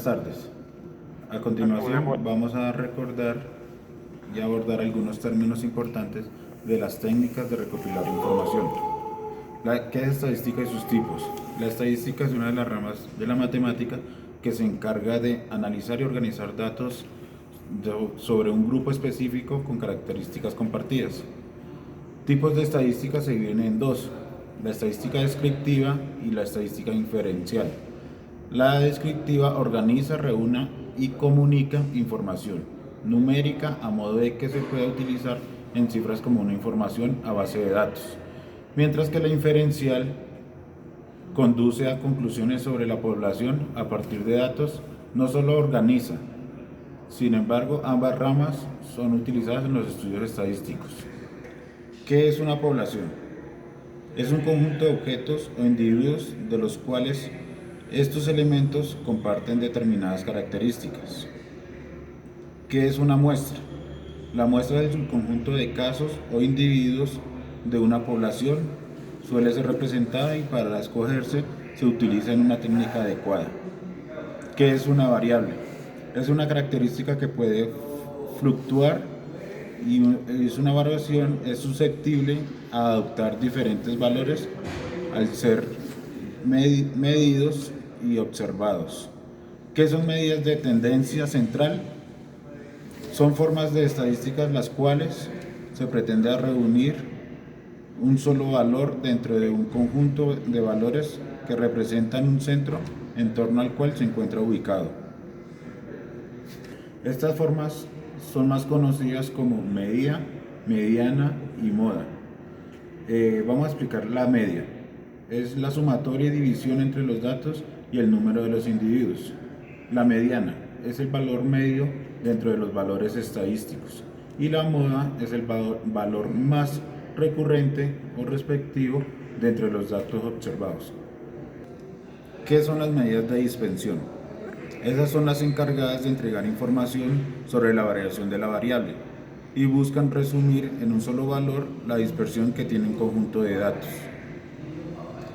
tardes. A continuación vamos a recordar y abordar algunos términos importantes de las técnicas de recopilar información. ¿Qué es estadística y sus tipos? La estadística es una de las ramas de la matemática que se encarga de analizar y organizar datos sobre un grupo específico con características compartidas. Tipos de estadística se dividen en dos: la estadística descriptiva y la estadística inferencial. La descriptiva organiza, reúne y comunica información numérica a modo de que se pueda utilizar en cifras como una información a base de datos, mientras que la inferencial conduce a conclusiones sobre la población a partir de datos. No solo organiza, sin embargo, ambas ramas son utilizadas en los estudios estadísticos. ¿Qué es una población? Es un conjunto de objetos o individuos de los cuales estos elementos comparten determinadas características. ¿Qué es una muestra? La muestra es un conjunto de casos o individuos de una población. Suele ser representada y para escogerse se utiliza en una técnica adecuada. ¿Qué es una variable? Es una característica que puede fluctuar y es una variación, es susceptible a adoptar diferentes valores al ser medidos y observados. ¿Qué son medidas de tendencia central? Son formas de estadísticas las cuales se pretende reunir un solo valor dentro de un conjunto de valores que representan un centro en torno al cual se encuentra ubicado. Estas formas son más conocidas como medida, mediana y moda. Vamos a explicar la media. Es la sumatoria y división entre los datos y el número de los individuos. La mediana es el valor medio dentro de los valores estadísticos. Y la moda es el valor más recurrente o respectivo dentro de los datos observados. ¿Qué son las medidas de dispersión? Esas son las encargadas de entregar información sobre la variación de la variable y buscan resumir en un solo valor la dispersión que tiene un conjunto de datos.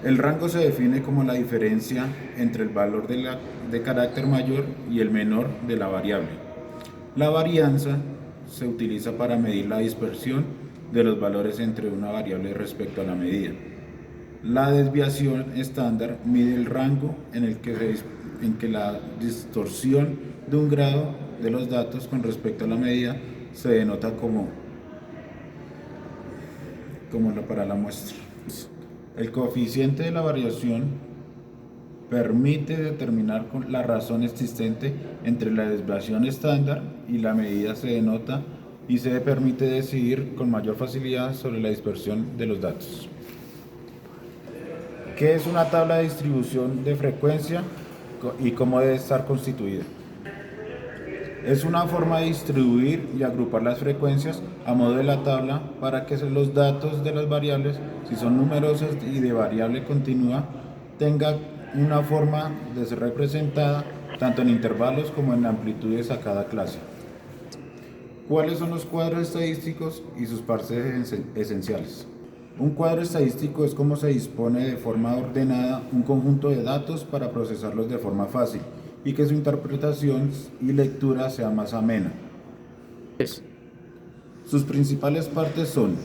El rango se define como la diferencia entre el valor de carácter mayor y el menor de la variable. La varianza se utiliza para medir la dispersión de los valores entre una variable respecto a la medida. La desviación estándar mide el rango en que la distorsión de un grado de los datos con respecto a la medida se denota como para la muestra. El coeficiente de la variación permite determinar la razón existente entre la desviación estándar y la medida. Se denota y se permite decidir con mayor facilidad sobre la dispersión de los datos. ¿Qué es una tabla de distribución de frecuencia y cómo debe estar constituida? Es una forma de distribuir y agrupar las frecuencias a modo de la tabla para que los datos de las variables, si son numerosas y de variable continua, tengan una forma de ser representada tanto en intervalos como en amplitudes a cada clase. ¿Cuáles son los cuadros estadísticos y sus partes esenciales? Un cuadro estadístico es cómo se dispone de forma ordenada un conjunto de datos para procesarlos de forma fácil y que su interpretación y lectura sea más amena. Sus principales partes son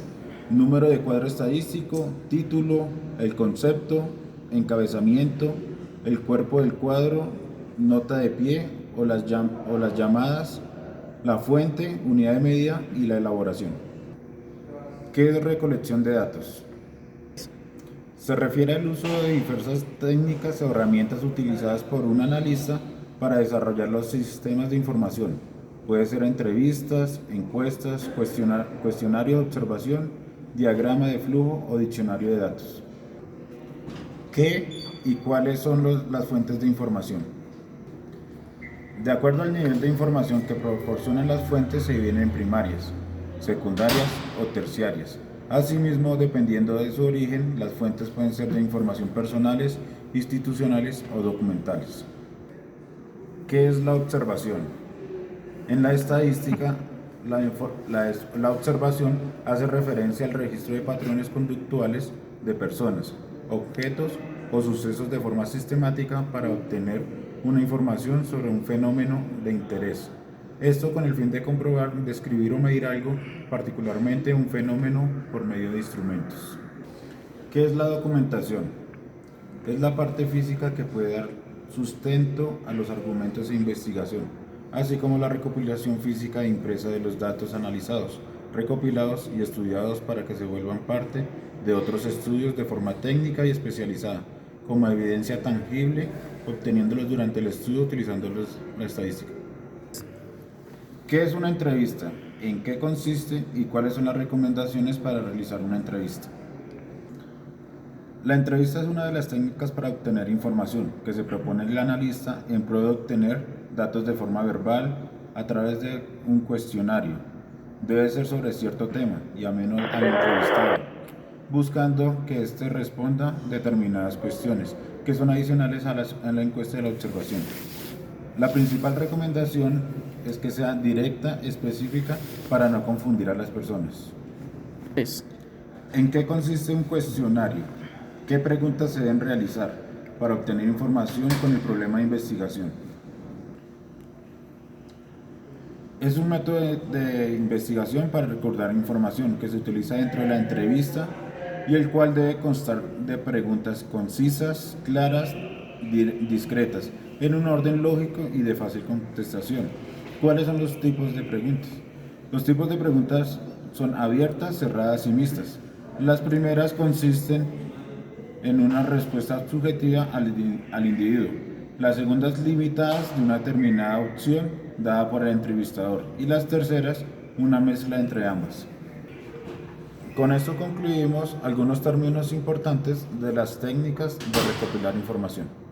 número de cuadro estadístico, título, el concepto, encabezamiento, el cuerpo del cuadro, nota de pie o las llamadas, la fuente, unidad de medida y la elaboración. ¿Qué es recolección de datos? Se refiere al uso de diversas técnicas o herramientas utilizadas por un analista para desarrollar los sistemas de información. Puede ser entrevistas, encuestas, cuestionario de observación, diagrama de flujo o diccionario de datos. ¿Qué y cuáles son las fuentes de información? De acuerdo al nivel de información que proporcionan las fuentes, se dividen en primarias, secundarias o terciarias. Asimismo, dependiendo de su origen, las fuentes pueden ser de información personales, institucionales o documentales. ¿Qué es la observación? En la estadística, la observación hace referencia al registro de patrones conductuales de personas, objetos o sucesos de forma sistemática para obtener una información sobre un fenómeno de interés. Esto con el fin de comprobar, describir o medir algo, particularmente un fenómeno por medio de instrumentos. ¿Qué es la documentación? Es la parte física que puede dar sustento a los argumentos de investigación, así como la recopilación física e impresa de los datos analizados, recopilados y estudiados para que se vuelvan parte de otros estudios de forma técnica y especializada, como evidencia tangible, obteniéndolos durante el estudio utilizando la estadística. ¿Qué es una entrevista? ¿En qué consiste y cuáles son las recomendaciones para realizar una entrevista? La entrevista es una de las técnicas para obtener información que se propone el analista en pro de obtener datos de forma verbal a través de un cuestionario. Debe ser sobre cierto tema y ameno al entrevistado, buscando que éste responda determinadas cuestiones que son adicionales a la encuesta de la observación. La principal recomendación es que sea directa, específica, para no confundir a las personas. ¿En qué consiste un cuestionario? ¿Qué preguntas se deben realizar para obtener información con el problema de investigación? Es un método de investigación para recordar información que se utiliza dentro de la entrevista y el cual debe constar de preguntas concisas, claras, discretas, en un orden lógico y de fácil contestación. ¿Cuáles son los tipos de preguntas? Los tipos de preguntas son abiertas, cerradas y mixtas. Las primeras consisten en una respuesta subjetiva al individuo. Las segundas limitadas de una determinada opción dada por el entrevistador y las terceras una mezcla entre ambas. Con esto concluimos algunos términos importantes de las técnicas de recopilar información.